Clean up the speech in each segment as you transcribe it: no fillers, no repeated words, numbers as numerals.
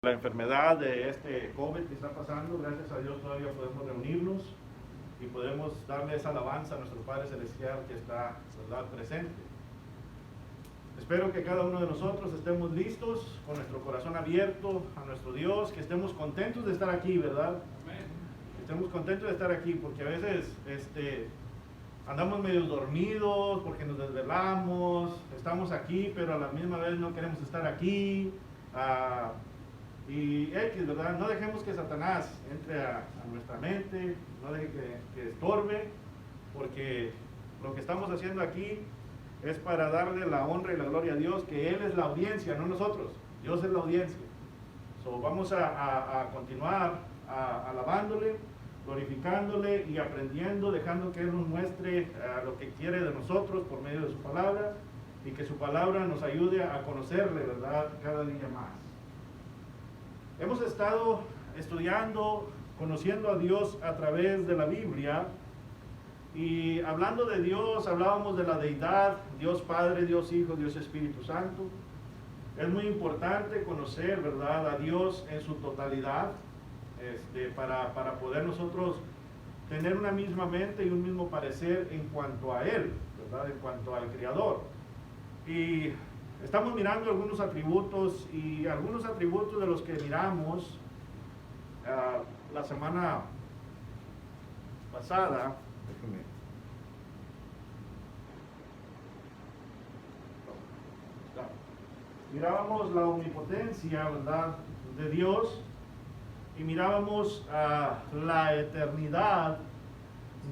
la enfermedad de este COVID que está pasando, gracias a Dios todavía podemos reunirnos y podemos darle esa alabanza a nuestro Padre Celestial que está, ¿verdad?, presente. Espero que cada uno de nosotros estemos listos, con nuestro corazón abierto a nuestro Dios, que estemos contentos de estar aquí, ¿verdad? Amén. Que estemos contentos de estar aquí, porque a veces andamos medio dormidos, porque nos desvelamos, estamos aquí, pero a la misma vez no queremos estar aquí. Y ¿verdad? No dejemos que Satanás entre a nuestra mente, no deje que estorbe, porque lo que estamos haciendo aquí es para darle la honra y la gloria a Dios, que Él es la audiencia, no nosotros. Dios es la audiencia. Vamos a continuar alabándole, glorificándole y aprendiendo, dejando que Él nos muestre lo que quiere de nosotros por medio de su palabra, y que su palabra nos ayude a conocerle, ¿verdad?, cada día más. Hemos estado estudiando, conociendo a Dios a través de la Biblia. Y hablando de Dios, hablábamos de la deidad, Dios Padre, Dios Hijo, Dios Espíritu Santo. Es muy importante conocer, ¿verdad?, a Dios en su totalidad, para poder nosotros tener una misma mente y un mismo parecer en cuanto a Él, ¿verdad?, en cuanto al Creador. Y estamos mirando algunos atributos, y algunos atributos de los que miramos la semana pasada. Mirábamos la omnipotencia, ¿verdad?, de Dios, y mirábamos la eternidad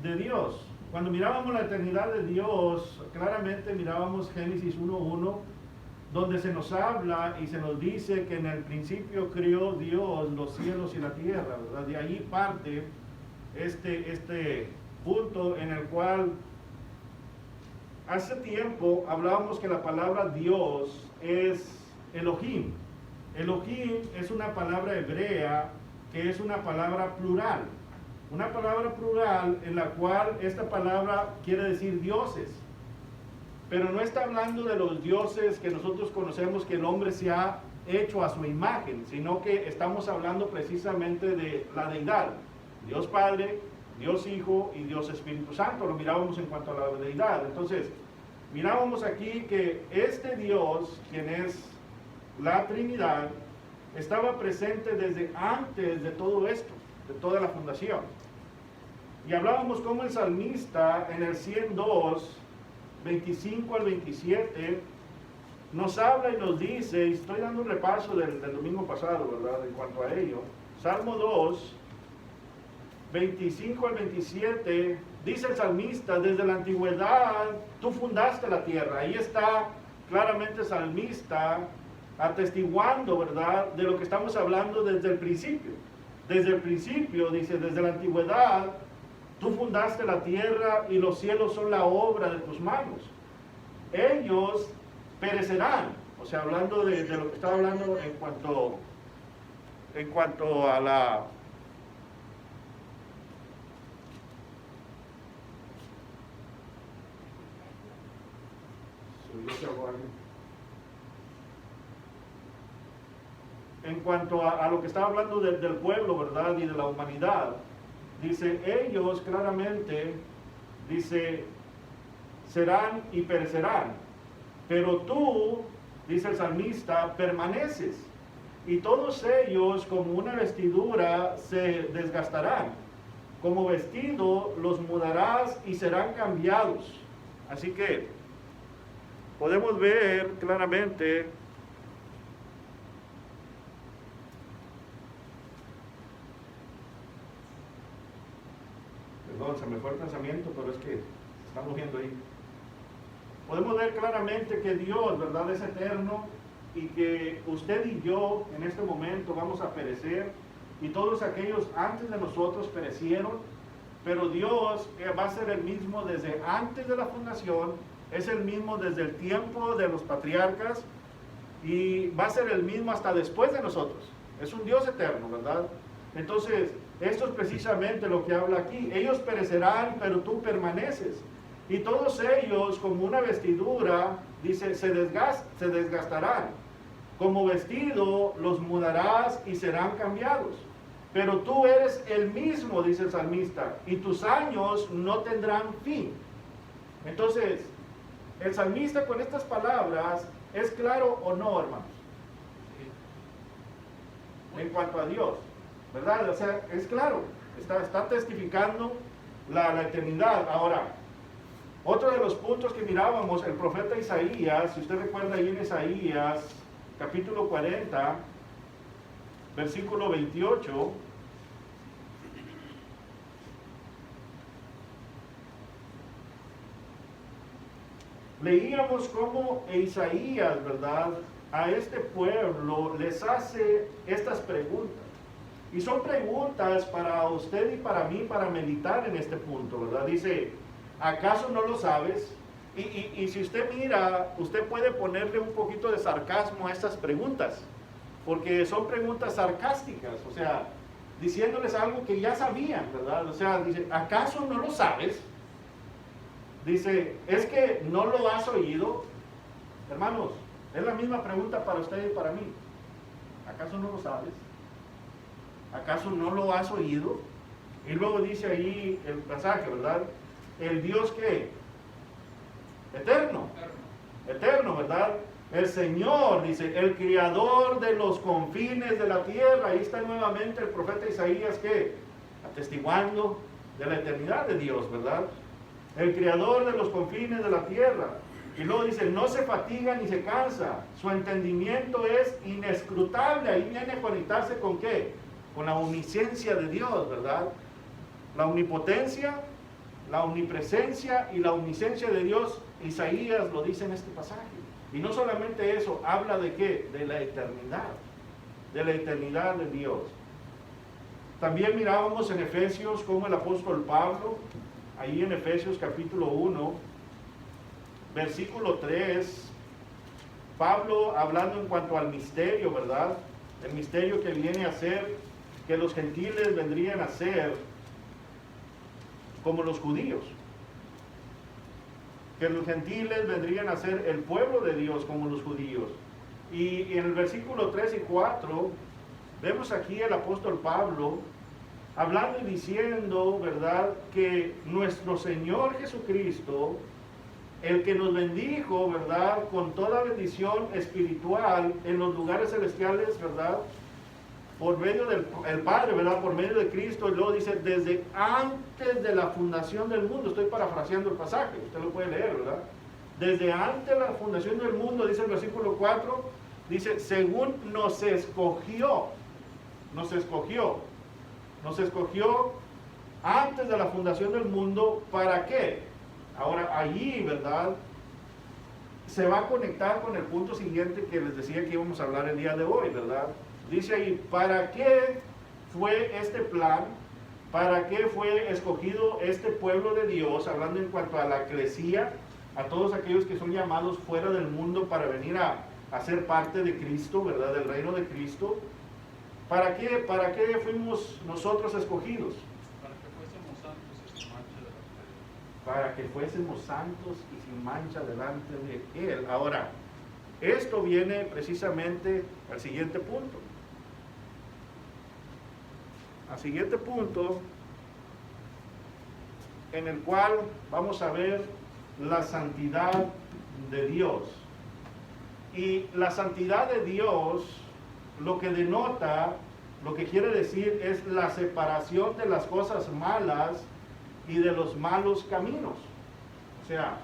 de Dios. Cuando mirábamos la eternidad de Dios, claramente mirábamos Génesis 1:1, donde se nos habla y se nos dice que en el principio creó Dios los cielos y la tierra, ¿verdad? De allí parte este punto en el cual hace tiempo hablábamos que la palabra Dios es Elohim. Elohim es una palabra hebrea que es una palabra plural. Una palabra plural en la cual esta palabra quiere decir dioses. Pero no está hablando de los dioses que nosotros conocemos, que el hombre se ha hecho a su imagen, sino que estamos hablando precisamente de la deidad. Dios Padre, Dios Hijo y Dios Espíritu Santo. Lo mirábamos en cuanto a la deidad. Entonces, mirábamos aquí que este Dios, quien es la Trinidad, estaba presente desde antes de todo esto, de toda la fundación. Y hablábamos como el salmista en el 102, 25 al 27, nos habla y nos dice, y estoy dando un repaso del domingo pasado, ¿verdad?, en cuanto a ello. Salmo 2, 25 al 27, dice el salmista, desde la antigüedad tú fundaste la tierra. Ahí está claramente el salmista atestiguando, ¿verdad?, de lo que estamos hablando desde el principio. Desde el principio, dice, desde la antigüedad tú fundaste la tierra y los cielos son la obra de tus manos. Ellos perecerán. O sea, hablando de lo que estaba hablando en cuanto a la... En cuanto a lo que estaba hablando del pueblo, ¿verdad?, y de la humanidad, dice, ellos claramente, dice, serán y perecerán, pero tú, dice el salmista, permaneces, y todos ellos como una vestidura se desgastarán, como vestido los mudarás y serán cambiados. Así que podemos ver claramente se me fue el pensamiento, pero es que se está moviendo ahí. Podemos ver claramente que Dios, ¿verdad?, es eterno, y que usted y yo en este momento vamos a perecer, y todos aquellos antes de nosotros perecieron, pero Dios va a ser el mismo desde antes de la fundación, es el mismo desde el tiempo de los patriarcas, y va a ser el mismo hasta después de nosotros. Es un Dios eterno, ¿verdad? Entonces, esto es precisamente lo que habla aquí. Ellos perecerán, pero tú permaneces. Y todos ellos, como una vestidura, dice, se desgastarán. como vestido los mudarás y serán cambiados. Pero tú eres el mismo, dice el salmista, y tus años no tendrán fin. Entonces, el salmista con estas palabras, ¿es claro o no, hermanos? En cuanto a Dios, ¿verdad? O sea, es claro, está testificando la eternidad. Ahora, otro de los puntos que mirábamos, el profeta Isaías, si usted recuerda ahí en Isaías, capítulo 40, versículo 28, leíamos cómo Isaías, ¿verdad?, a este pueblo les hace estas preguntas. Y son preguntas para usted y para mí para meditar en este punto, ¿verdad? Dice, ¿acaso no lo sabes? Y si usted mira, usted puede ponerle un poquito de sarcasmo a estas preguntas, porque son preguntas sarcásticas, o sea, diciéndoles algo que ya sabían, ¿verdad? O sea, dice, ¿acaso no lo sabes? Dice, ¿es que no lo has oído? Hermanos, es la misma pregunta para usted y para mí. ¿Acaso no lo sabes? ¿Acaso no lo has oído? Y luego dice ahí el pasaje, ¿verdad? El Dios que eterno, ¿verdad? El Señor, dice, el creador de los confines de la tierra. Ahí está nuevamente el profeta Isaías que atestiguando de la eternidad de Dios, ¿verdad? El creador de los confines de la tierra. Y luego dice, no se fatiga ni se cansa, su entendimiento es inescrutable. Ahí viene a conectarse con ¿qué? Con la omnisciencia de Dios, ¿verdad? La omnipotencia, la omnipresencia y la omnisciencia de Dios, Isaías lo dice en este pasaje. Y no solamente eso, habla de ¿qué? De la eternidad de Dios. También mirábamos en Efesios cómo el apóstol Pablo, ahí en Efesios capítulo 1, versículo 3, Pablo hablando en cuanto al misterio, ¿verdad? El misterio que viene a ser, que los gentiles vendrían a ser como los judíos. Que los gentiles vendrían a ser el pueblo de Dios como los judíos. Y en el versículo 3 y 4, vemos aquí el apóstol Pablo hablando y diciendo, ¿verdad?, que nuestro Señor Jesucristo, el que nos bendijo, ¿verdad?, con toda bendición espiritual en los lugares celestiales, ¿verdad?, por medio del Padre, ¿verdad?, por medio de Cristo. Y luego dice, desde antes de la fundación del mundo. Estoy parafraseando el pasaje, usted lo puede leer, ¿verdad? Desde antes de la fundación del mundo, dice el versículo 4, dice, según nos escogió antes de la fundación del mundo, ¿para qué? Ahora, allí, ¿verdad?, se va a conectar con el punto siguiente que les decía que íbamos a hablar el día de hoy, ¿verdad? Dice ahí, ¿para qué fue este plan? ¿Para qué fue escogido este pueblo de Dios? Hablando en cuanto a la eclesía, a todos aquellos que son llamados fuera del mundo para venir a ser parte de Cristo, ¿verdad? Del reino de Cristo. ¿Para qué fuimos nosotros escogidos? Para que fuésemos santos y sin mancha delante de Él. Ahora, esto viene precisamente al siguiente punto. Al siguiente punto, en el cual vamos a ver la santidad de Dios. Y la santidad de Dios, lo que denota, lo que quiere decir es la separación de las cosas malas y de los malos caminos. O sea,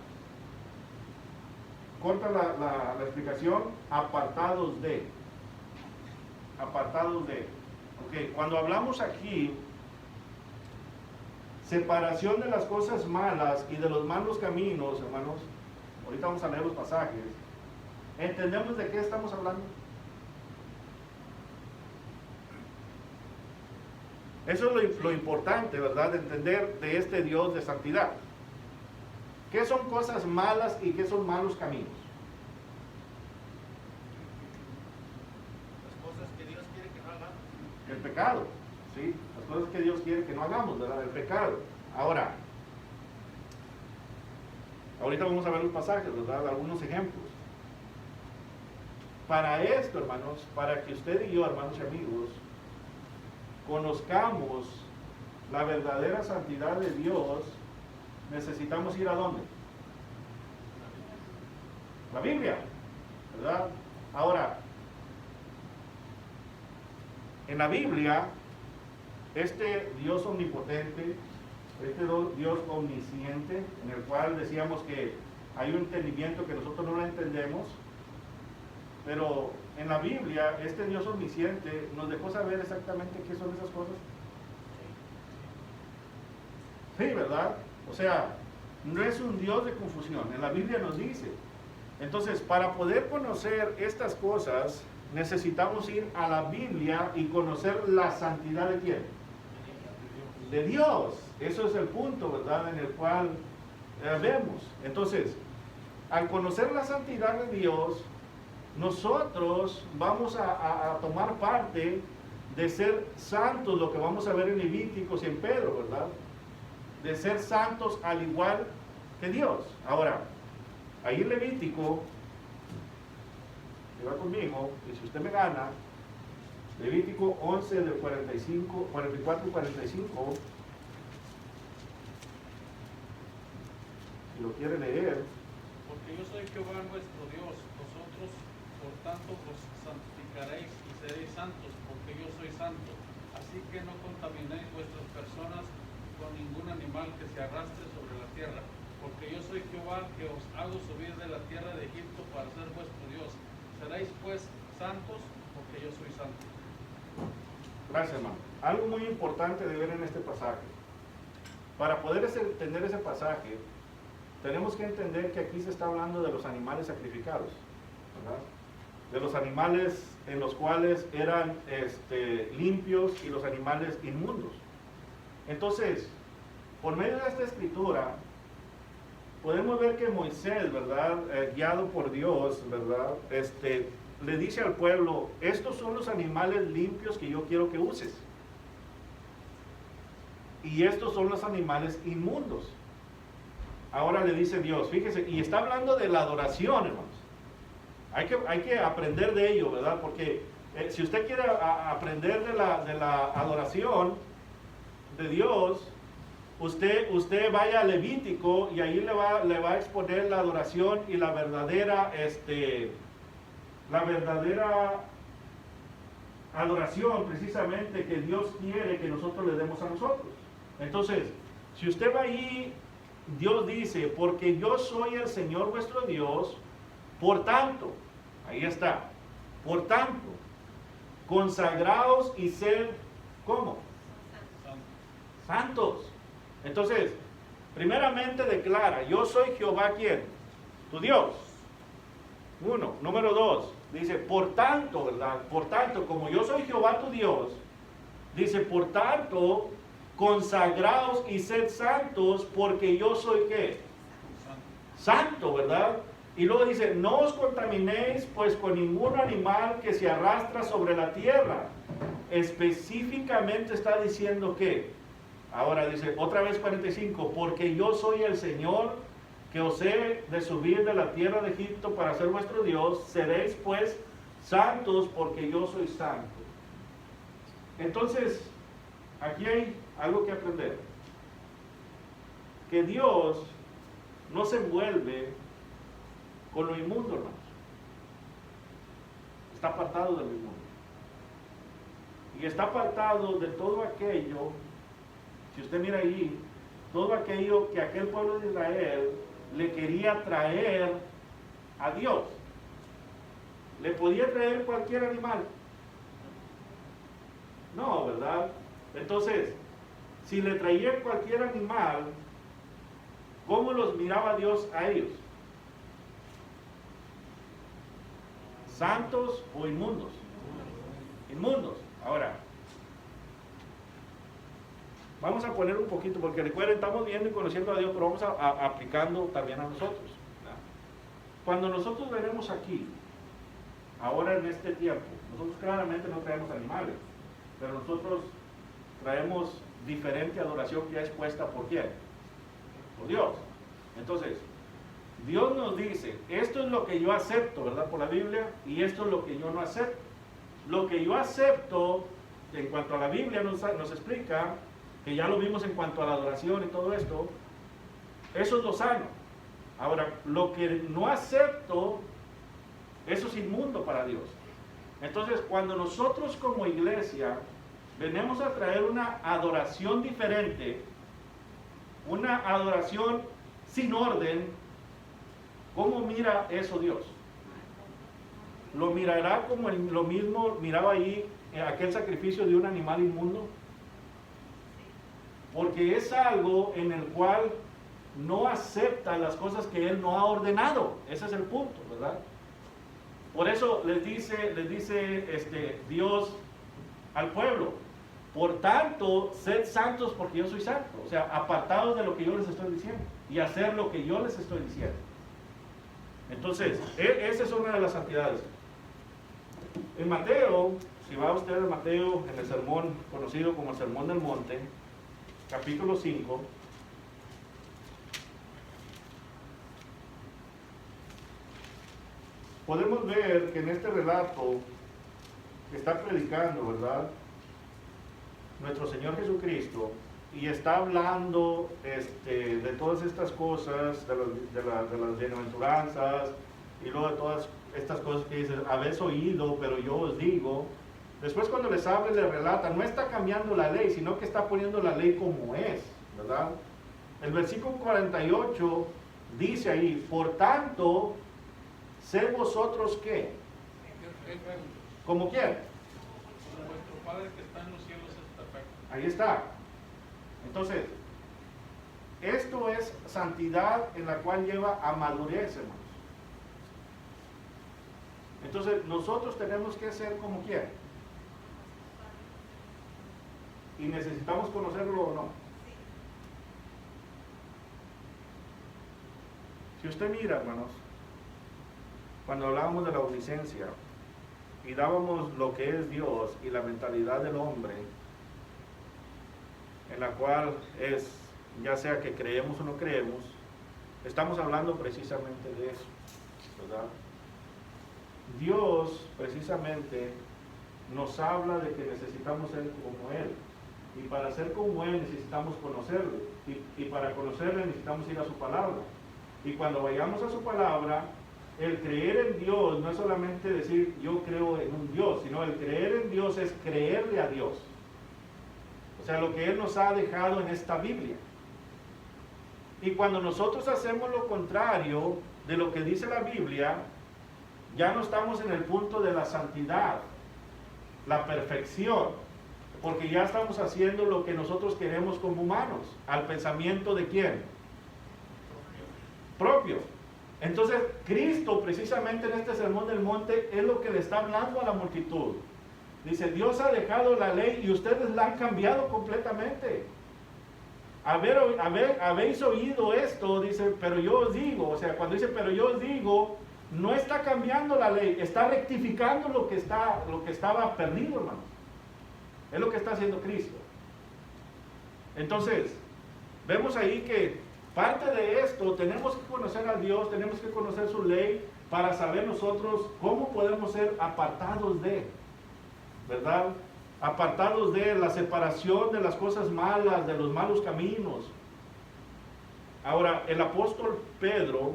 corta la explicación, apartados de. Ok, cuando hablamos aquí, separación de las cosas malas y de los malos caminos, hermanos, ahorita vamos a leer los pasajes, ¿entendemos de qué estamos hablando? Eso es lo importante, ¿verdad? De entender de este Dios de santidad. ¿Qué son cosas malas y qué son malos caminos? Las cosas que Dios quiere que no hagamos. El pecado, ¿sí? Las cosas que Dios quiere que no hagamos, ¿verdad? El pecado. Ahora, ahorita vamos a ver los pasajes, ¿verdad? Algunos ejemplos. para esto, hermanos, para que usted y yo, hermanos y amigos, conozcamos la verdadera santidad de Dios, necesitamos ir ¿a dónde? La Biblia, ¿verdad? Ahora, en la Biblia, este Dios omnipotente, este Dios omnisciente, en el cual decíamos que hay un entendimiento que nosotros no lo entendemos, pero en la Biblia, este Dios omnisciente nos dejó saber exactamente qué son esas cosas. Sí, ¿verdad? O sea, no es un Dios de confusión, en la Biblia nos dice. Entonces, para poder conocer estas cosas, necesitamos ir a la Biblia y conocer la santidad de ¿quién? De Dios. Eso es el punto, ¿verdad? En el cual vemos. Entonces, al conocer la santidad de Dios, nosotros vamos a tomar parte de ser santos, lo que vamos a ver en Levíticos y en Pedro, ¿verdad? De ser santos al igual que Dios. Ahora, ahí en Levítico, que va conmigo, y si usted me gana, Levítico 11 del 45, 44 y 45, si lo quiere leer. Porque yo soy Jehová vuestro Dios, vosotros por tanto os santificaréis y seréis santos, porque yo soy santo. Así que no contaminéis vuestras personas con ningún animal que se arrastre sobre la tierra, porque yo soy Jehová que os hago subir de la tierra de Egipto para ser vuestro Dios. Seréis pues santos, porque yo soy santo. Gracias, hermano. Algo muy importante de ver en este pasaje. Para poder entender ese pasaje, tenemos que entender que aquí se está hablando de los animales sacrificados, ¿verdad? De los animales en los cuales eran limpios y los animales inmundos. Entonces, por medio de esta escritura, podemos ver que Moisés, ¿verdad? Guiado por Dios, ¿verdad? Le dice al pueblo, estos son los animales limpios que yo quiero que uses. Y estos son los animales inmundos. Ahora le dice Dios, fíjese, y está hablando de la adoración, hermanos. Hay que aprender de ello, ¿verdad? Porque si usted quiere aprender de la adoración de Dios, usted vaya a Levítico y ahí le va a exponer la adoración y la verdadera adoración precisamente que Dios quiere que nosotros le demos a nosotros. Entonces, si usted va ahí, Dios dice, porque yo soy el Señor vuestro Dios, por tanto, ahí está, por tanto, consagraos y sed, ¿cómo? Santos. Entonces, primeramente declara, yo soy Jehová, ¿quién? Tu Dios. Uno. Número dos, dice, por tanto, ¿verdad? Por tanto, como yo soy Jehová tu Dios, dice, por tanto, consagraos y sed santos, porque yo soy ¿qué? Santo, ¿verdad? Y luego dice, no os contaminéis pues con ningún animal que se arrastra sobre la tierra. Específicamente está diciendo que, ahora dice, otra vez 45, porque yo soy el Señor que os he de subir de la tierra de Egipto para ser vuestro Dios, seréis pues santos porque yo soy santo. Entonces, aquí hay algo que aprender. Que Dios no se envuelve con lo inmundo, hermanos. Está apartado de lo inmundo. Y está apartado de todo aquello, si usted mira ahí, todo aquello que aquel pueblo de Israel le quería traer a Dios. ¿Le podía traer cualquier animal? No, ¿verdad? Entonces, si le traía cualquier animal, ¿cómo los miraba Dios a ellos? ¿Santos o inmundos? Inmundos. Ahora, vamos a poner un poquito, porque recuerden, estamos viendo y conociendo a Dios, pero vamos aplicando también a nosotros, ¿verdad? Cuando nosotros veremos aquí, ahora en este tiempo, nosotros claramente no traemos animales, pero nosotros traemos diferente adoración que es puesta por ¿quién? Por Dios. Entonces, Dios nos dice, esto es lo que yo acepto, ¿verdad? Por la Biblia, y esto es lo que yo no acepto. Lo que yo acepto, en cuanto a la Biblia nos explica, que ya lo vimos en cuanto a la adoración y todo esto, eso es lo sano. Ahora, lo que no acepto, eso es inmundo para Dios. Entonces, cuando nosotros como iglesia venimos a traer una adoración diferente, una adoración sin orden, ¿cómo mira eso Dios? ¿Lo mirará como lo mismo miraba ahí aquel sacrificio de un animal inmundo? Porque es algo en el cual no acepta las cosas que Él no ha ordenado. Ese es el punto, ¿verdad? Por eso les dice Dios al pueblo, por tanto, sed santos porque yo soy santo. O sea, apartados de lo que yo les estoy diciendo y hacer lo que yo les estoy diciendo. Entonces, esa es una de las santidades. En Mateo, si va usted a Mateo, en el sermón conocido como el Sermón del Monte, capítulo 5, podemos ver que en este relato que está predicando, ¿verdad?, nuestro Señor Jesucristo, y está hablando de todas estas cosas, de las bienaventuranzas, y luego de todas estas cosas que dice, habéis oído, pero yo os digo. Después cuando les habla y les relata, no está cambiando la ley, sino que está poniendo la ley como es, ¿verdad? El versículo 48 dice ahí, por tanto, sed vosotros ¿qué? ¿Como quién? Como vuestro Padre que está en los cielos es perfecto. Ahí está. Entonces, esto es santidad en la cual lleva a madurez, hermanos. Entonces, nosotros tenemos que ser como quién. Y necesitamos conocerlo o no. Si usted mira, hermanos, cuando hablábamos de la omnisciencia y dábamos lo que es Dios y la mentalidad del hombre, en la cual es, ya sea que creemos o no creemos, estamos hablando precisamente de eso, ¿verdad? Dios precisamente nos habla de que necesitamos ser como Él, y para ser como Él necesitamos conocerle, y para conocerle necesitamos ir a su palabra, y cuando vayamos a su palabra, el creer en Dios no es solamente decir yo creo en un Dios, sino el creer en Dios es creerle a Dios. O sea, lo que Él nos ha dejado en esta Biblia. Y cuando nosotros hacemos lo contrario de lo que dice la Biblia, ya no estamos en el punto de la santidad, la perfección, porque ya estamos haciendo lo que nosotros queremos como humanos, al pensamiento de ¿quién? Propio. Entonces, Cristo precisamente en este Sermón del Monte es lo que le está hablando a la multitud. Dice, Dios ha dejado la ley y ustedes la han cambiado completamente. Habéis oído esto, dice, pero yo os digo. O sea, cuando dice, pero yo os digo, no está cambiando la ley, está rectificando lo que estaba perdido, hermano. Es lo que está haciendo Cristo. Entonces, vemos ahí que parte de esto, tenemos que conocer a Dios, tenemos que conocer su ley, para saber nosotros cómo podemos ser apartados de, ¿verdad? Apartados de la separación de las cosas malas, de los malos caminos. Ahora, el apóstol Pedro,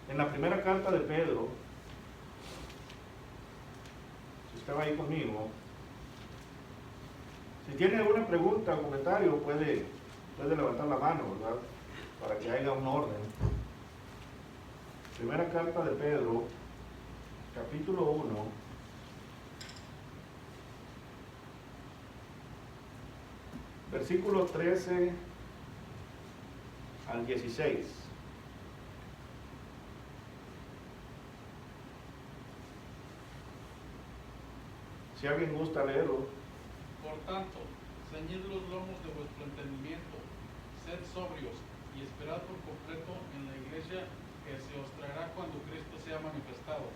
en la primera carta de Pedro, si usted va ahí conmigo, si tiene alguna pregunta o comentario, puede levantar la mano, ¿verdad? Para que haya un orden. Primera carta de Pedro, capítulo 1, versículos 13 al 16. Si alguien gusta leerlo. Por tanto, ceñid los lomos de vuestro entendimiento, sed sobrios y esperad por completo en la iglesia que se os traerá cuando Cristo sea manifestado.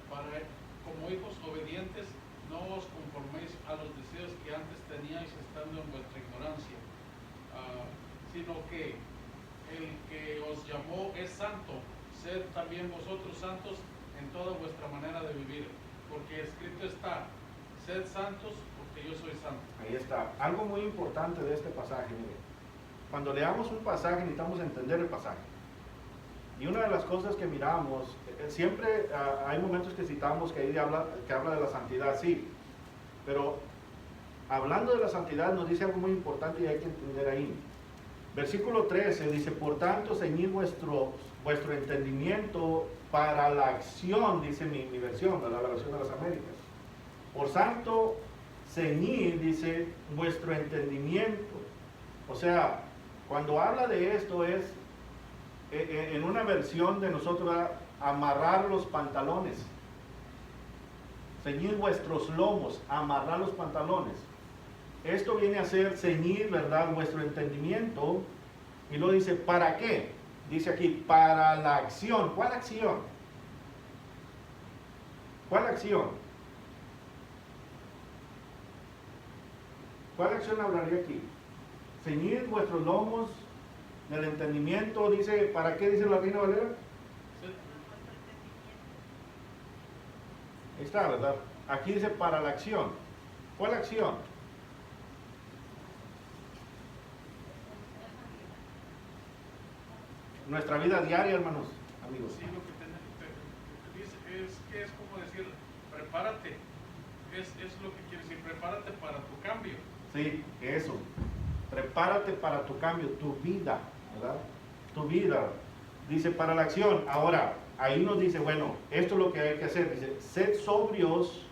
Para, como hijos obedientes, no os conforméis a los deseos que antes teníais estando en vuestra ignorancia, sino que el que os llamó es santo, sed también vosotros santos en toda vuestra manera de vivir, porque escrito está, sed santos porque yo soy santo. Ahí está. Algo muy importante de este pasaje, mire. Cuando leamos un pasaje necesitamos entender el pasaje. Y una de las cosas que miramos, siempre hay momentos que citamos que ahí habla de la santidad, sí. Pero hablando de la santidad nos dice algo muy importante y hay que entender ahí. Versículo 13 dice, por tanto, ceñid vuestro entendimiento para la acción, dice mi versión, la versión de las Américas. Por tanto, ceñid, dice, vuestro entendimiento. O sea, cuando habla de esto es, en una versión de nosotros, amarrar los pantalones. Ceñid vuestros lomos, amarrar los pantalones. Esto viene a ser ceñir, ¿verdad?, vuestro entendimiento. Y luego dice, ¿para qué? Dice aquí, para la acción. ¿Cuál acción? ¿Cuál acción? ¿Cuál acción hablaría aquí? Ceñid vuestros lomos del entendimiento. Dice, ¿para qué dice la Reina Valera? Ahí está, ¿verdad? Aquí dice para la acción. ¿Cuál acción? Nuestra vida diaria, hermanos, amigos. Sí, lo que te dice es como decir, prepárate. Es lo que quiere decir, prepárate para tu cambio. Sí, eso. Prepárate para tu cambio, tu vida, ¿verdad? Tu vida. Dice para la acción. Ahora, ahí nos dice, bueno, esto es lo que hay que hacer. Dice, sed sobrios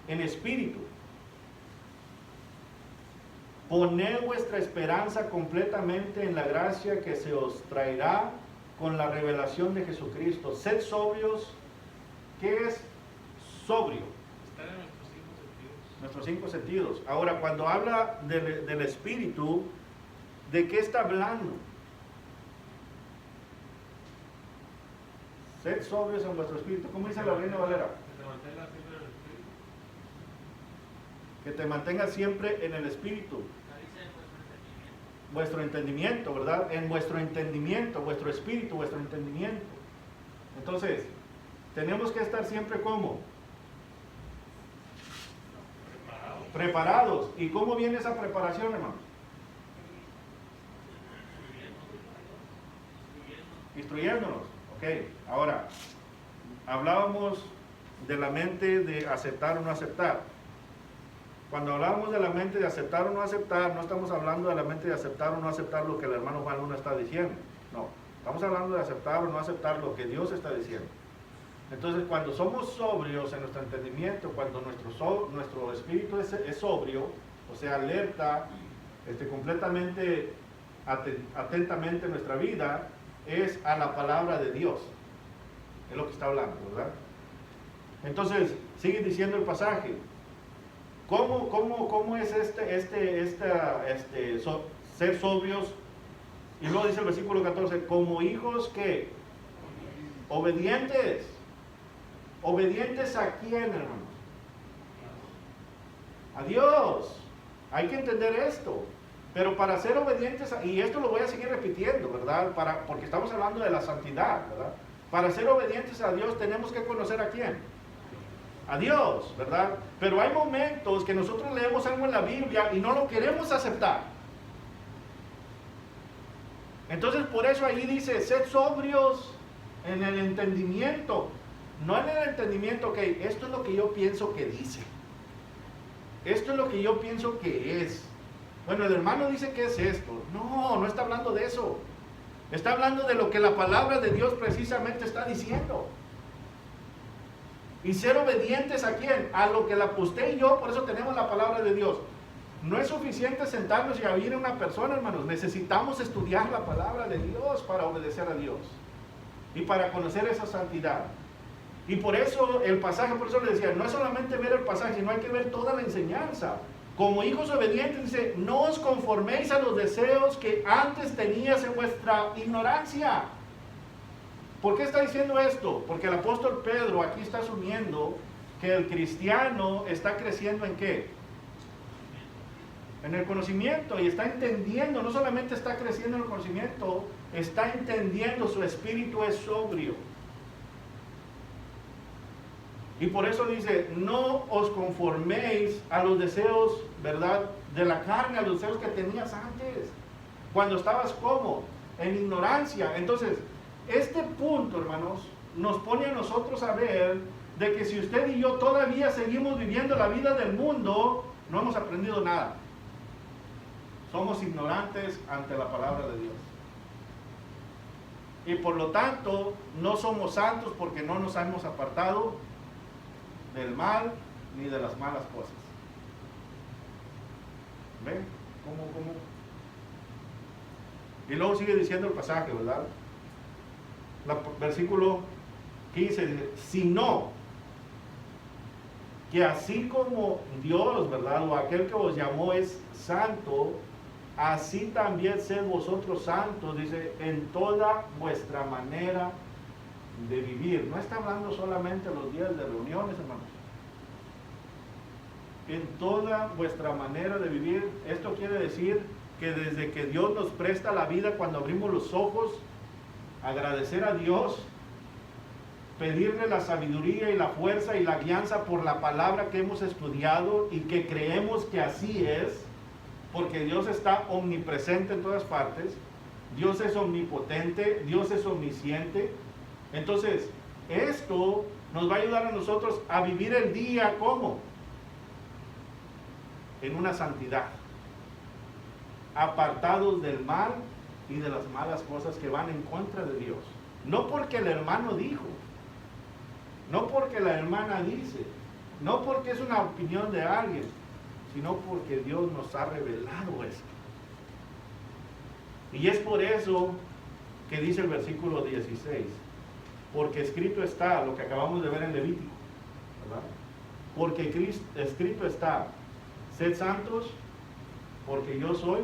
en espíritu. Poned vuestra esperanza completamente en la gracia que se os traerá con la revelación de Jesucristo. Sed sobrios. ¿Qué es sobrio? Estar en nuestros 5 sentidos. Nuestros 5 sentidos. Ahora, cuando habla del espíritu, ¿de qué está hablando? Sed sobrios en vuestro espíritu. ¿Cómo dice la Reina Valera? Que te mantengas siempre en el espíritu. Vuestro entendimiento, ¿verdad? En vuestro entendimiento, vuestro espíritu, vuestro entendimiento. Entonces, tenemos que estar siempre ¿cómo? Preparados. ¿Y cómo viene esa preparación, hermanos? Instruyéndonos. Ok, ahora, hablábamos de la mente de aceptar o no aceptar. Cuando hablamos de la mente de aceptar o no aceptar, no estamos hablando de la mente de aceptar o no aceptar lo que el hermano Juan Luna está diciendo. No, estamos hablando de aceptar o no aceptar lo que Dios está diciendo. Entonces, cuando somos sobrios en nuestro entendimiento, cuando nuestro espíritu es sobrio, o sea, alerta, completamente atentamente en nuestra vida, es a la palabra de Dios. Es lo que está hablando, ¿verdad? Entonces, sigue diciendo el pasaje. ¿Cómo es ser sobrios? Y luego dice el versículo 14, como hijos que obedientes. ¿Obedientes a quién, hermanos? A Dios. Hay que entender esto. Pero para ser obedientes, y esto lo voy a seguir repitiendo, ¿verdad? Porque estamos hablando de la santidad, ¿verdad? Para ser obedientes a Dios tenemos que conocer a quién. A Dios, ¿verdad? Pero hay momentos que nosotros leemos algo en la Biblia y no lo queremos aceptar. Entonces por eso ahí dice, sed sobrios en el entendimiento. No en el entendimiento, ok, esto es lo que yo pienso que dice. Esto es lo que yo pienso que es. Bueno, el hermano dice que es esto. No está hablando de eso. Está hablando de lo que la palabra de Dios precisamente está diciendo. Y ser obedientes ¿a quién? A lo que usted y yo, por eso tenemos la palabra de Dios. No es suficiente sentarnos y oír a una persona, hermanos. Necesitamos estudiar la palabra de Dios para obedecer a Dios. Y para conocer esa santidad. Y por eso el pasaje, por eso le decía, no es solamente ver el pasaje, sino hay que ver toda la enseñanza. Como hijos obedientes, dice, no os conforméis a los deseos que antes tenías en vuestra ignorancia. ¿Por qué está diciendo esto? Porque el apóstol Pedro aquí está asumiendo que el cristiano está creciendo ¿en qué? En el conocimiento, y está entendiendo, no solamente está creciendo en el conocimiento, está entendiendo, su espíritu es sobrio. Y por eso dice, no os conforméis a los deseos, ¿verdad?, de la carne, a los deseos que tenías antes, cuando estabas como en ignorancia. Entonces, este punto, hermanos, nos pone a nosotros a ver de que si usted y yo todavía seguimos viviendo la vida del mundo, no hemos aprendido nada. Somos ignorantes ante la palabra de Dios. Y por lo tanto, no somos santos porque no nos hemos apartado del mal ni de las malas cosas. ¿Ven? ¿Cómo? Y luego sigue diciendo el pasaje, ¿verdad? Versículo 15 dice, sino que así como Dios, ¿verdad?, o aquel que os llamó es santo, así también sed vosotros santos, dice, en toda vuestra manera de vivir. No está hablando solamente los días de reuniones, hermanos. En toda vuestra manera de vivir. Esto quiere decir que desde que Dios nos presta la vida, cuando abrimos los ojos, agradecer a Dios, pedirle la sabiduría y la fuerza y la guianza por la palabra que hemos estudiado y que creemos que así es, porque Dios está omnipresente en todas partes, Dios es omnipotente, Dios es omnisciente. Entonces, esto nos va a ayudar a nosotros a vivir el día, ¿cómo? En una santidad, apartados del mal y de las malas cosas que van en contra de Dios. No porque el hermano dijo, no porque la hermana dice, no porque es una opinión de alguien, sino porque Dios nos ha revelado esto. Y es por eso que dice el versículo 16, porque escrito está, lo que acabamos de ver en Levítico, ¿verdad? Porque escrito está, sed santos, porque yo soy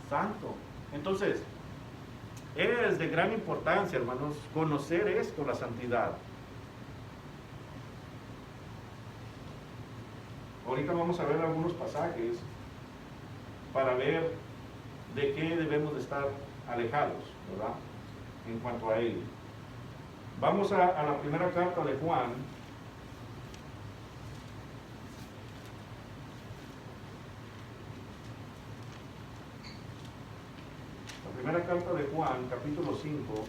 santo. Entonces, es de gran importancia, hermanos, conocer esto, la santidad. Ahorita vamos a ver algunos pasajes para ver de qué debemos de estar alejados, ¿verdad?, en cuanto a ello. Vamos a la primera carta de Juan. La primera carta de Juan, capítulo 5.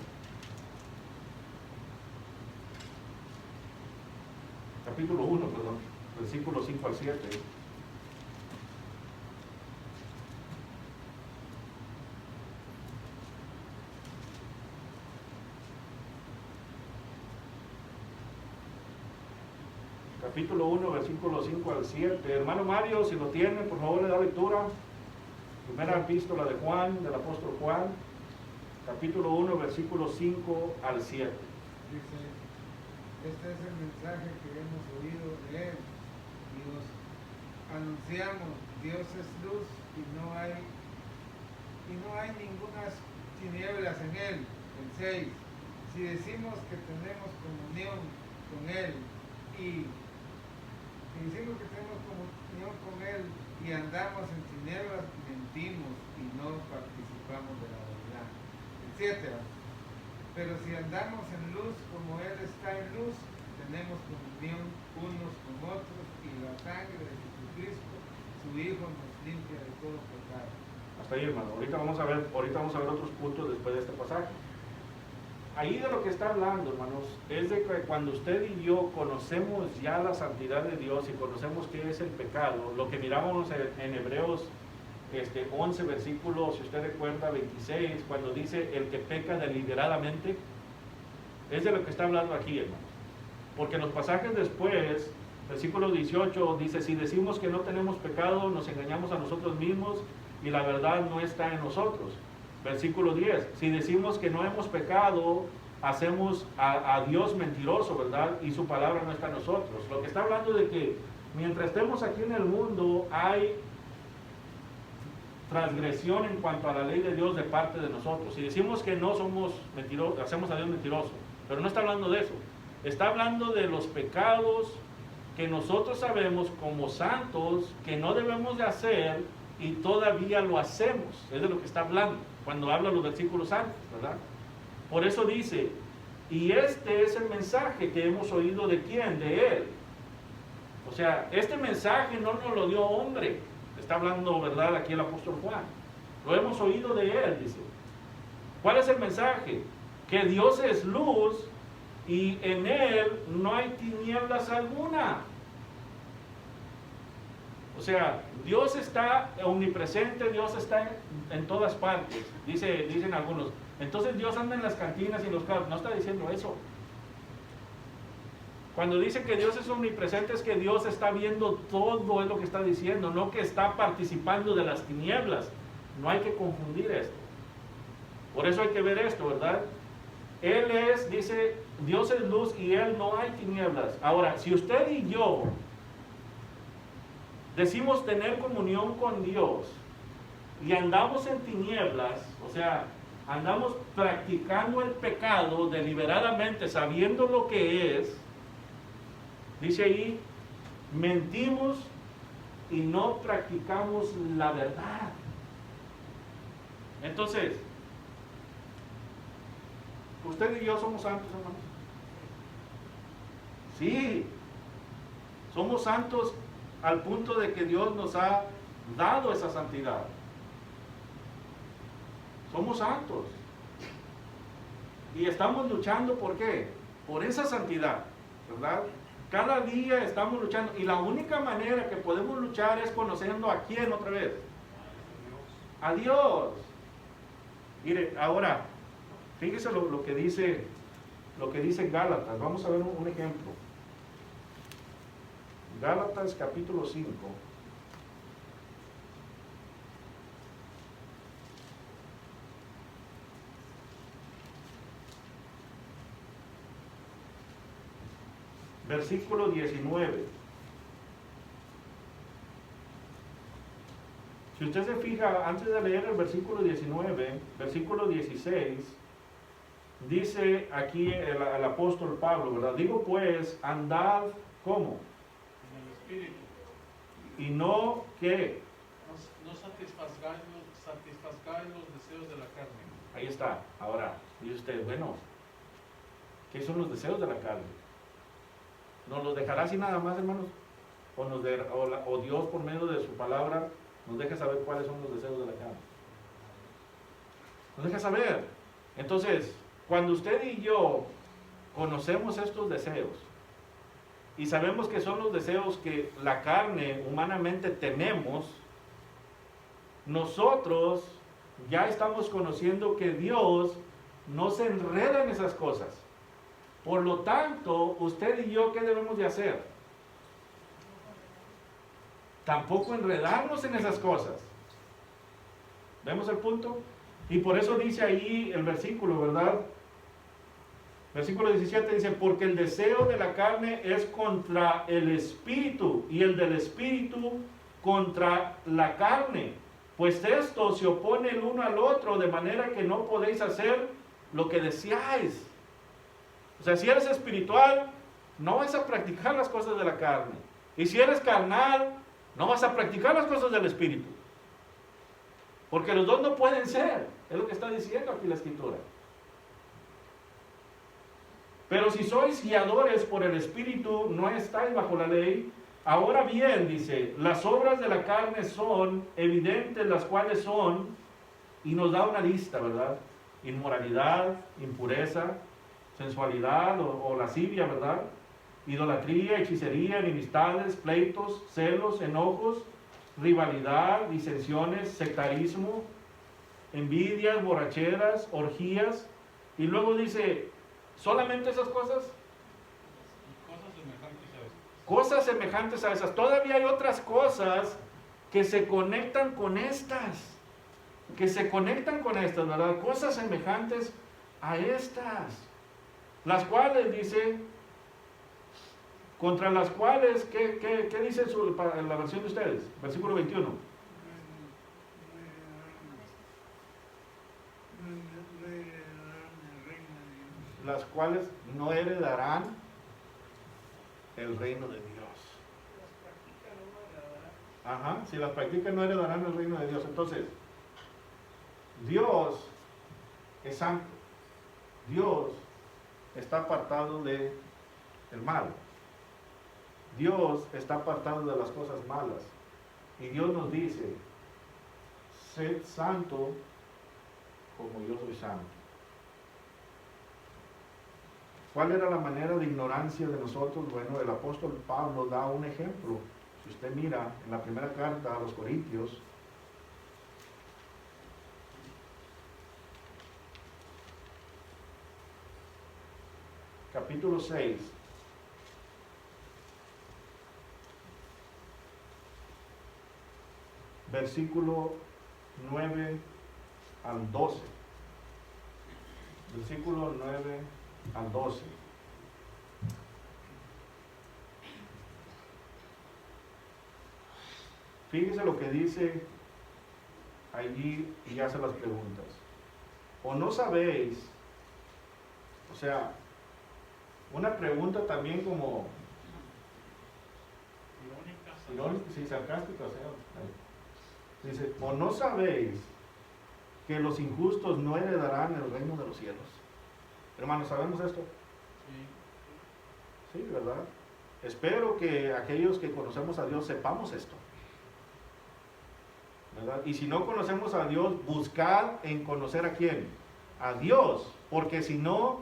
Capítulo 1, perdón, versículos 5 al 7. Capítulo 1, versículos 5 al 7. Hermano Mario, si lo tiene, por favor le da lectura. Primera epístola de Juan, del apóstol Juan, capítulo 1, versículos 5 al 7. Dice, este es el mensaje que hemos oído de él y os anunciamos, Dios es luz y no hay ninguna tinieblas en él. El 6, si decimos que tenemos comunión con él y andamos en tinieblas, mentimos y no participamos de la verdad, etc. Pero si andamos en luz como Él está en luz, tenemos comunión unos con otros y la sangre de Jesucristo, su Hijo, nos limpia de todo pecado. Hasta ahí, hermano. Ahorita vamos a ver otros puntos después de este pasaje. Ahí de lo que está hablando, hermanos, es de que cuando usted y yo conocemos ya la santidad de Dios y conocemos qué es el pecado, lo que mirábamos en Hebreos 11, versículo, si usted recuerda, 26, cuando dice el que peca deliberadamente, es de lo que está hablando aquí, hermanos. Porque en los pasajes después, versículo 18, dice, si decimos que no tenemos pecado, nos engañamos a nosotros mismos y la verdad no está en nosotros. Versículo 10, si decimos que no hemos pecado, hacemos a Dios mentiroso, ¿verdad? Y su palabra no está en nosotros. Lo que está hablando de que mientras estemos aquí en el mundo hay transgresión en cuanto a la ley de Dios de parte de nosotros. Si decimos que no somos mentirosos, hacemos a Dios mentiroso. Pero no está hablando de eso. Está hablando de los pecados que nosotros sabemos como santos que no debemos de hacer, y todavía lo hacemos. Es de lo que está hablando cuando habla los versículos antes, ¿verdad? Por eso dice, y este es el mensaje que hemos oído de quién, de Él. O sea, este mensaje no nos lo dio hombre. Está hablando, ¿verdad?, aquí el apóstol Juan. Lo hemos oído de Él, dice. ¿Cuál es el mensaje? Que Dios es luz y en Él no hay tinieblas alguna. O sea, Dios está omnipresente, Dios está en todas partes, dicen algunos. Entonces Dios anda en las cantinas y en los carros. No está diciendo eso. Cuando dice que Dios es omnipresente es que Dios está viendo todo, es lo que está diciendo, no que está participando de las tinieblas. No hay que confundir esto. Por eso hay que ver esto, ¿verdad? Él es, dice, Dios es luz y Él no hay tinieblas. Ahora, si usted y yo decimos tener comunión con Dios y andamos en tinieblas, o sea, andamos practicando el pecado deliberadamente, sabiendo lo que es, dice ahí, mentimos y no practicamos la verdad. Entonces, usted y yo somos santos, hermanos. Sí, somos santos al punto de que Dios nos ha dado esa santidad. Somos santos. Y estamos luchando, ¿por qué? Por esa santidad, ¿verdad? Cada día estamos luchando. Y la única manera que podemos luchar es conociendo a quién otra vez. A Dios. Mire, ahora, fíjese lo que dice Gálatas. Vamos a ver un ejemplo. Gálatas capítulo 5. Versículo 19. Si usted se fija, antes de leer el versículo 19, versículo 16, dice aquí el apóstol Pablo, ¿verdad? Digo pues, andad, ¿cómo? En el Espíritu. Y no, ¿qué? No satisfagáis los deseos de la carne. Ahí está. Ahora, dice usted, bueno, ¿qué son los deseos de la carne? ¿Nos los dejará así nada más, hermanos? ¿O Dios por medio de su palabra nos deja saber cuáles son los deseos de la carne? Nos deja saber. Entonces, cuando usted y yo conocemos estos deseos y sabemos que son los deseos que la carne humanamente tenemos, nosotros ya estamos conociendo que Dios no se enreda en esas cosas. Por lo tanto, usted y yo, ¿qué debemos de hacer? Tampoco enredarnos en esas cosas. ¿Vemos el punto? Y por eso dice ahí el versículo, ¿verdad? Versículo 17 dice, porque el deseo de la carne es contra el espíritu y el del espíritu contra la carne. Pues esto se opone el uno al otro de manera que no podéis hacer lo que deseáis. O sea, si eres espiritual, no vas a practicar las cosas de la carne. Y si eres carnal, no vas a practicar las cosas del espíritu. Porque los dos no pueden ser. Es lo que está diciendo aquí la Escritura. Pero si sois guiadores por el espíritu, no estáis bajo la ley. Ahora bien, dice, las obras de la carne son evidentes, las cuales son, y nos da una lista, ¿verdad? Inmoralidad, impureza, sensualidad o lascivia, ¿verdad? Idolatría, hechicería, enemistades, pleitos, celos, enojos, rivalidad, disensiones, sectarismo, envidias, borracheras, orgías. Y luego dice, ¿solamente esas cosas? Cosas semejantes a eso. Cosas semejantes a esas. Todavía hay otras cosas que se conectan con estas. ¿Verdad? Cosas semejantes a estas. Las cuales, dice, contra las cuales, ¿qué dice en la versión de ustedes? Versículo 21. Las cuales no heredarán el reino de Dios. Ajá, si las practican no heredarán el reino de Dios. Entonces, Dios es santo. Dios está apartado del mal. Dios está apartado de las cosas malas. Y Dios nos dice, sed santo como yo soy santo. ¿Cuál era la manera de ignorancia de nosotros? Bueno, el apóstol Pablo da un ejemplo. Si usted mira en la primera carta a los Corintios, capítulo 6, versículo 9 al 12. Versículo 9 al 12. Fíjense lo que dice allí y hace las preguntas. ¿O no sabéis? O sea, una pregunta también como irónica, sí, sarcástica, o sea, dice, ¿o no sabéis que los injustos no heredarán el reino de los cielos? Hermanos, ¿sabemos esto? Sí, ¿verdad? Espero que aquellos que conocemos a Dios sepamos esto, ¿verdad? Y si no conocemos a Dios, buscad en conocer a quién, a Dios, porque si no,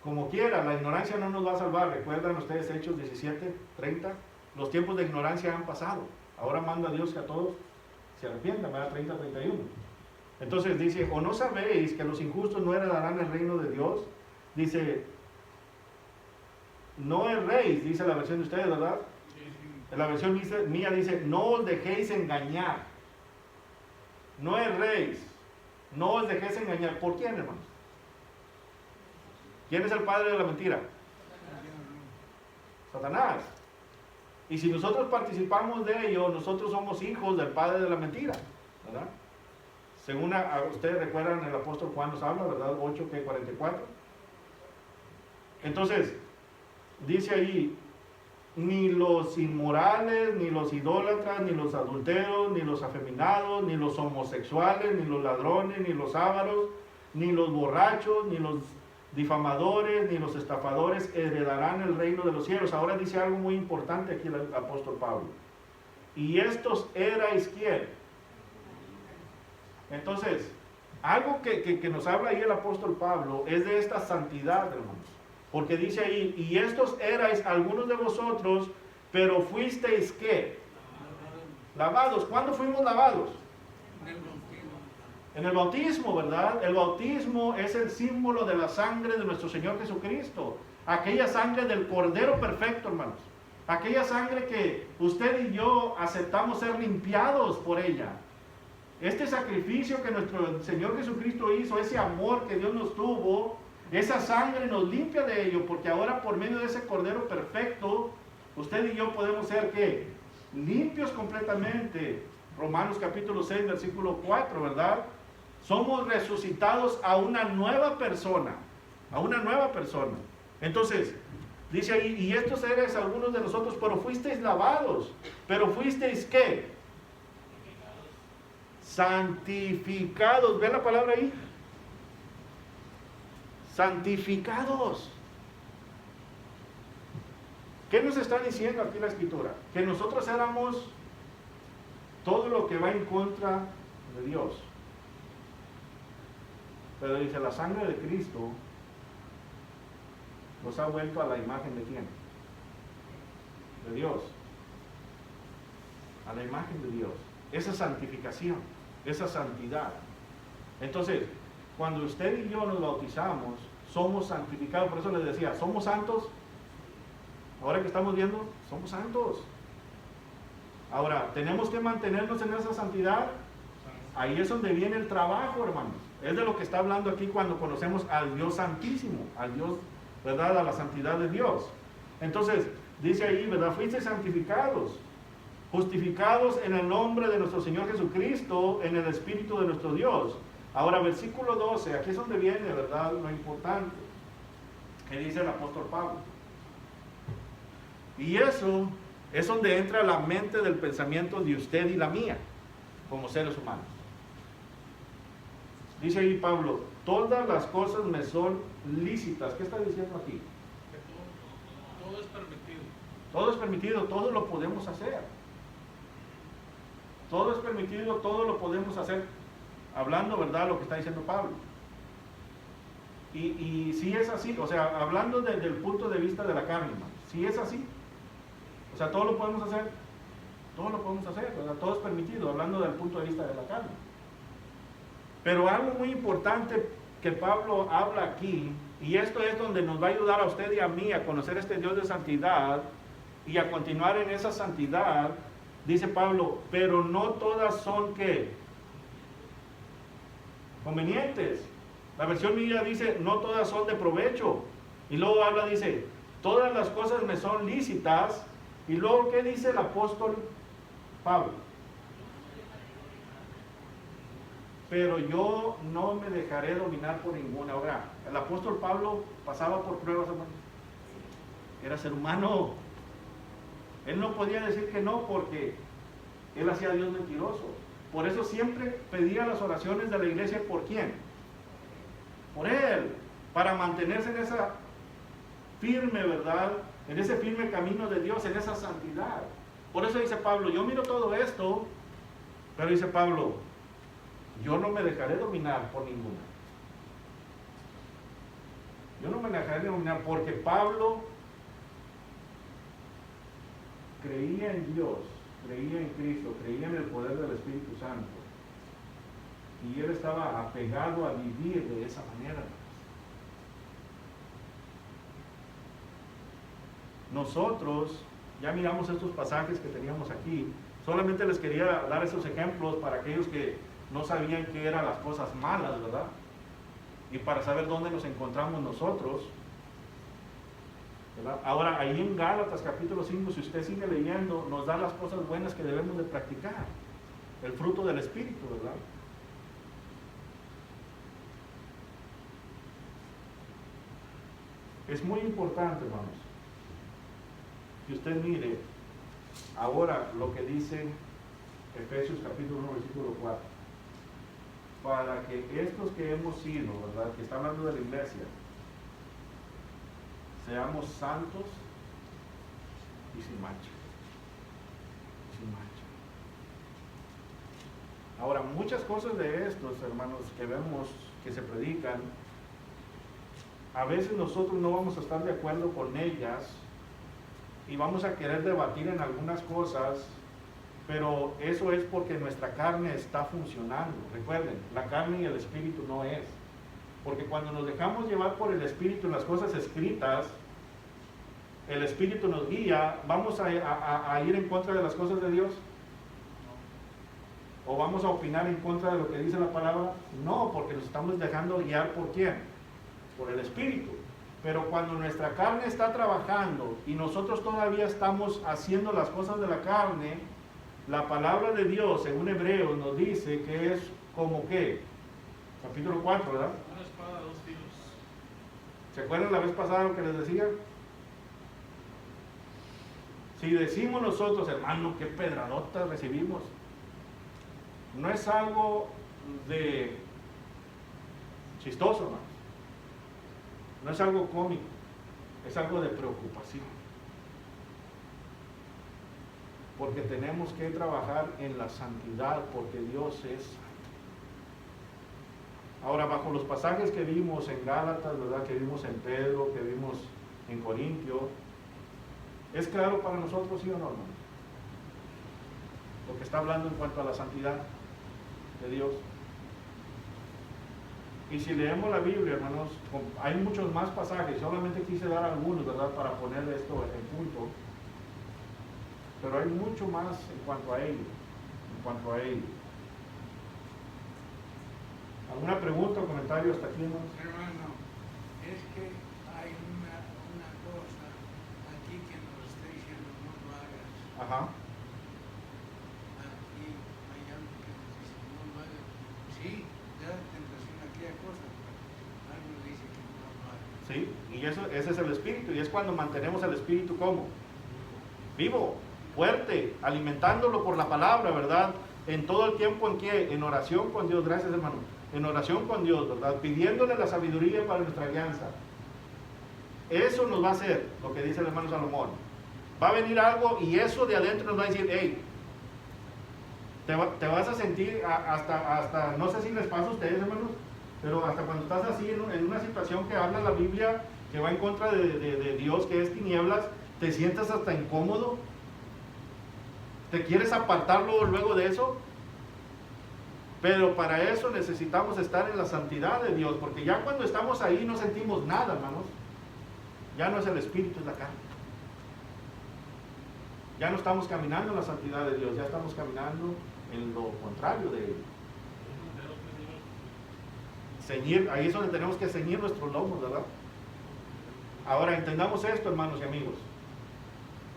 como quiera, la ignorancia no nos va a salvar. ¿Recuerdan ustedes Hechos 17:30? Los tiempos de ignorancia han pasado. Ahora manda Dios que a todos se arrepientan, ¿verdad? 30:31. Entonces dice, ¿o no sabéis que los injustos no heredarán el reino de Dios? Dice, no erréis, dice la versión de ustedes, ¿verdad? En la versión mía dice, no os dejéis engañar. No erréis. No os dejéis engañar. ¿Por quién, hermanos? ¿Quién es el padre de la mentira? Satanás. Y si nosotros participamos de ello, nosotros somos hijos del padre de la mentira, ¿verdad? Según ustedes recuerdan, el apóstol Juan nos habla, ¿verdad? 8:44. Entonces, dice ahí, ni los inmorales, ni los idólatras, ni los adúlteros, ni los afeminados, ni los homosexuales, ni los ladrones, ni los ávaros, ni los borrachos, ni los difamadores, ni los estafadores heredarán el reino de los cielos. Ahora dice algo muy importante aquí el apóstol Pablo. ¿Y estos erais quién? Entonces, algo que nos habla ahí el apóstol Pablo es de esta santidad, hermanos. Porque dice ahí, y estos erais algunos de vosotros, pero fuisteis ¿qué? Lavados. ¿Cuándo fuimos lavados? En el bautismo, ¿verdad? El bautismo es el símbolo de la sangre de nuestro Señor Jesucristo. Aquella sangre del Cordero perfecto, hermanos. Aquella sangre que usted y yo aceptamos ser limpiados por ella. Este sacrificio que nuestro Señor Jesucristo hizo, ese amor que Dios nos tuvo, esa sangre nos limpia de ello, porque ahora por medio de ese Cordero perfecto, usted y yo podemos ser ¿qué? Limpios completamente. Romanos capítulo 6, versículo 4, ¿verdad? Somos resucitados a una nueva persona, a una nueva persona. Entonces, dice ahí, y estos eres algunos de nosotros, pero fuisteis lavados, pero fuisteis ¿qué? Santificados. ¿Ven la palabra ahí? Santificados. ¿Qué nos está diciendo aquí la Escritura? Que nosotros éramos todo lo que va en contra de Dios. Pero dice, la sangre de Cristo nos ha vuelto a la imagen de ¿quién? De Dios. A la imagen de Dios. Esa santificación, esa santidad. Entonces, cuando usted y yo nos bautizamos, somos santificados. Por eso les decía, ¿somos santos? Ahora que estamos viendo, somos santos. Ahora, ¿tenemos que mantenernos en esa santidad? Ahí es donde viene el trabajo, hermanos. Es de lo que está hablando aquí cuando conocemos al Dios Santísimo, al Dios, ¿verdad? A la santidad de Dios. Entonces, dice ahí, ¿verdad? Fuiste santificados, justificados en el nombre de nuestro Señor Jesucristo, en el Espíritu de nuestro Dios. Ahora, versículo 12, aquí es donde viene, ¿verdad? Lo importante que dice el apóstol Pablo. Y eso Es donde entra la mente del pensamiento de usted y la mía, como seres humanos. Dice ahí Pablo, todas las cosas me son lícitas. ¿Qué está diciendo aquí? Que todo es permitido. Todo es permitido, todo lo podemos hacer. Todo es permitido, todo lo podemos hacer. Hablando, ¿verdad?, lo que está diciendo Pablo. Y si es así, o sea, hablando desde el punto de vista de la carne, si es así, o sea, todo lo podemos hacer, ¿verdad? Todo es permitido, hablando del punto de vista de la carne. Pero algo muy importante que Pablo habla aquí, y esto es donde nos va a ayudar a usted y a mí a conocer este Dios de santidad y a continuar en esa santidad, dice Pablo, pero no todas son, ¿qué? Convenientes. La versión mía dice, no todas son de provecho. Y luego habla, dice, todas las cosas me son lícitas. Y luego, ¿qué dice el apóstol Pablo? Pero yo no me dejaré dominar por ninguna. Ahora, el apóstol Pablo pasaba por pruebas, hermanos. Era ser humano. Él no podía decir que no porque él hacía a Dios mentiroso. Por eso siempre pedía las oraciones de la iglesia. ¿Por quién? Por él, para mantenerse en esa firme, ¿verdad?, en ese firme camino de Dios, en esa santidad. Por eso dice Pablo, yo miro todo esto, pero dice Pablo, yo no me dejaré dominar por ninguna. Yo no me dejaré dominar porque Pablo creía en Dios, creía en Cristo, creía en el poder del Espíritu Santo. Y él estaba apegado a vivir de esa manera. Nosotros, ya miramos estos pasajes que teníamos aquí, solamente les quería dar esos ejemplos para aquellos que no sabían qué eran las cosas malas, ¿verdad? Y para saber dónde nos encontramos nosotros, ¿verdad? Ahora, ahí en Gálatas capítulo 5, si usted sigue leyendo, nos da las cosas buenas que debemos de practicar, el fruto del Espíritu, ¿verdad? Es muy importante, hermanos, que usted mire ahora lo que dice Efesios capítulo 1, versículo 4. Para que estos que hemos sido, ¿verdad?, que está hablando de la iglesia, seamos santos y sin mancha. Sin mancha. Ahora, muchas cosas de estos, hermanos, que vemos que se predican, a veces nosotros no vamos a estar de acuerdo con ellas y vamos a querer debatir en algunas cosas, pero eso es porque nuestra carne está funcionando. Recuerden, la carne y el espíritu no es. Porque cuando nos dejamos llevar por el espíritu en las cosas escritas, el espíritu nos guía, ¿vamos a ir en contra de las cosas de Dios? ¿O vamos a opinar en contra de lo que dice la palabra? No, porque nos estamos dejando guiar ¿por quién? Por el Espíritu. Pero cuando nuestra carne está trabajando y nosotros todavía estamos haciendo las cosas de la carne, la palabra de Dios, según Hebreos, nos dice que es como ¿qué? Capítulo 4, ¿verdad? Una espada de dos filos. ¿Se acuerdan la vez pasada lo que les decía? Si decimos nosotros, hermano, qué pedradota recibimos, no es algo de chistoso, ¿no? No es algo cómico, es algo de preocupación. Porque tenemos que trabajar en la santidad, porque Dios es santo. Ahora, bajo los pasajes que vimos en Gálatas, ¿verdad?, que vimos en Pedro, que vimos en Corintio, ¿es claro para nosotros, sí o no, hermanos? Lo que está hablando en cuanto a la santidad de Dios. Y si leemos la Biblia, hermanos, hay muchos más pasajes, solamente quise dar algunos, ¿verdad?, para poner esto en punto. Pero hay mucho más en cuanto a ello. ¿Alguna pregunta o comentario hasta aquí, hermanos? Hermano, es que hay una cosa aquí que nos está diciendo no lo hagas. Ajá. Aquí hay algo que nos dice no lo hagas. Sí, da tentación a aquella cosa, pero algo dice que no lo hagas. Sí, y ese es el espíritu, y es cuando mantenemos el espíritu ¿cómo? Vivo. fuerte, alimentándolo por la palabra, ¿verdad? En todo el tiempo en que, en oración con Dios, gracias hermano, en oración con Dios, ¿verdad? Pidiéndole la sabiduría para nuestra alianza. Eso nos va a hacer, lo que dice el hermano Salomón. Va a venir algo y eso de adentro nos va a decir, hey, te vas a sentir hasta, no sé si les pasa a ustedes, hermanos, pero hasta cuando estás así en una situación que habla la Biblia, que va en contra de Dios, que es tinieblas, te sientas hasta incómodo. ¿Te quieres apartarlo luego de eso? Pero para eso necesitamos estar en la santidad de Dios, porque ya cuando estamos ahí no sentimos nada, hermanos. Ya no es el espíritu, es la carne. Ya no estamos caminando en la santidad de Dios, ya estamos caminando en lo contrario de Él. Ceñir, ahí es donde tenemos que ceñir nuestros lomos, ¿verdad? Ahora entendamos esto, hermanos y amigos.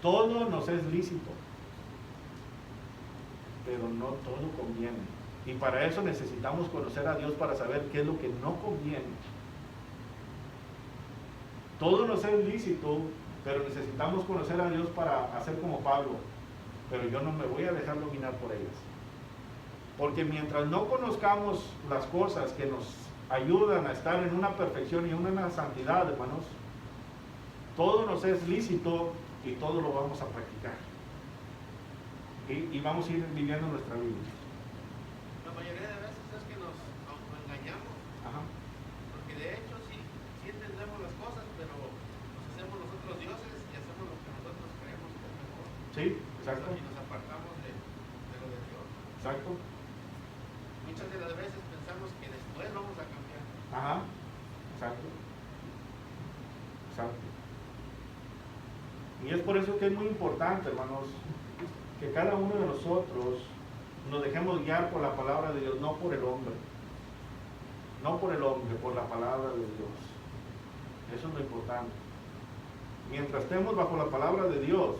Todo nos es lícito, pero no todo conviene. Y para eso necesitamos conocer a Dios para saber qué es lo que no conviene. Todo nos es lícito, pero necesitamos conocer a Dios para hacer como Pablo. Pero yo no me voy a dejar dominar por ellas. Porque mientras no conozcamos las cosas que nos ayudan a estar en una perfección y en una santidad, hermanos, todo nos es lícito y todo lo vamos a practicar. Y vamos a ir viviendo nuestra vida. La mayoría de veces es que nos autoengañamos. Ajá. Porque de hecho sí entendemos las cosas, pero nos hacemos nosotros dioses y hacemos lo que nosotros creemos que es mejor. Sí, exacto. Y nos apartamos de lo de Dios. Exacto. Muchas de las veces pensamos que después vamos a cambiar. Ajá. Exacto. Exacto. Y es por eso que es muy importante, hermanos, que cada uno de nosotros nos dejemos guiar por la palabra de Dios, no por el hombre. No por el hombre, por la palabra de Dios. Eso es lo importante. Mientras estemos bajo la palabra de Dios,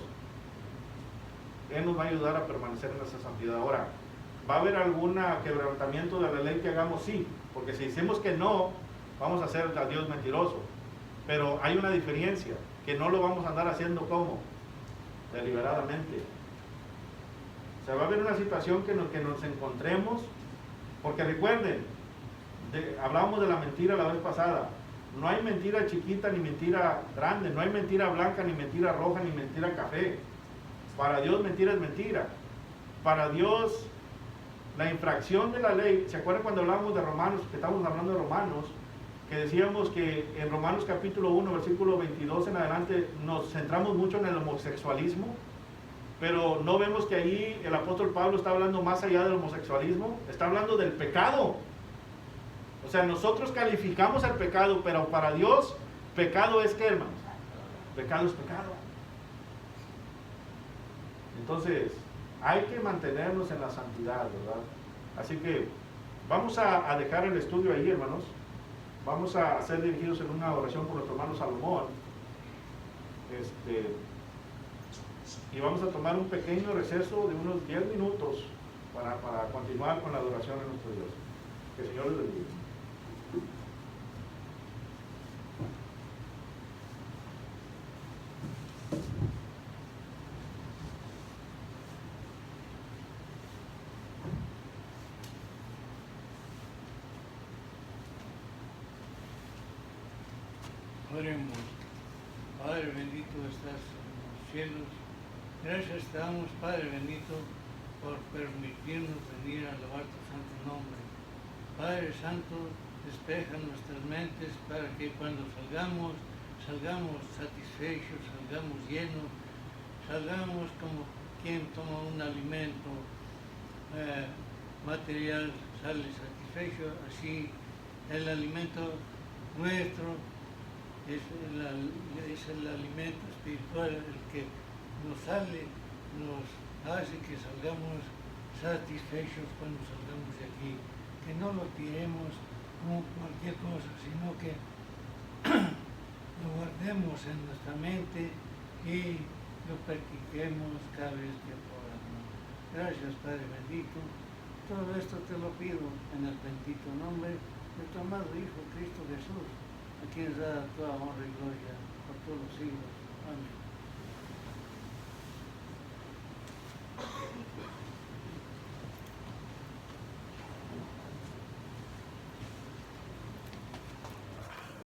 Él nos va a ayudar a permanecer en esa santidad. Ahora, ¿va a haber algún quebrantamiento de la ley que hagamos? Sí, porque si decimos que no, vamos a hacer a Dios mentiroso. Pero hay una diferencia, que no lo vamos a andar haciendo como deliberadamente. O sea, va a haber una situación que nos encontremos, porque recuerden, hablábamos de la mentira la vez pasada. No hay mentira chiquita ni mentira grande, no hay mentira blanca ni mentira roja ni mentira café. Para Dios mentira es mentira. Para Dios la infracción de la ley, ¿se acuerdan cuando hablábamos de Romanos, que estábamos hablando de Romanos, que decíamos que en Romanos capítulo 1, versículo 22 en adelante nos centramos mucho en el homosexualismo, pero no vemos que ahí el apóstol Pablo está hablando más allá del homosexualismo, está hablando del pecado. O sea, nosotros calificamos el pecado, pero para Dios, pecado es ¿qué, hermanos? Pecado es pecado. Entonces, hay que mantenernos en la santidad, ¿verdad? Así que vamos a dejar el estudio ahí, hermanos. Vamos a ser dirigidos en una oración por nuestro hermano Salomón. Y vamos a tomar un pequeño receso de unos 10 minutos para continuar con la adoración a nuestro Dios. Que el Señor les bendiga. Oremos. Padre bendito estás en los cielos. Gracias te damos, Padre bendito, por permitirnos venir a alabar tu santo nombre. Padre Santo, despeja nuestras mentes para que cuando salgamos satisfechos, salgamos llenos, salgamos como quien toma un alimento material, sale satisfecho. Así el alimento nuestro es el alimento espiritual el que nos sale, nos hace que salgamos satisfechos cuando salgamos de aquí, que no lo tiremos como cualquier cosa, sino que lo guardemos en nuestra mente y lo practiquemos cada vez que podamos. Gracias, Padre bendito. Todo esto te lo pido en el bendito nombre de tu amado Hijo Cristo Jesús, a quien da toda honra y gloria por todos los siglos. Amén.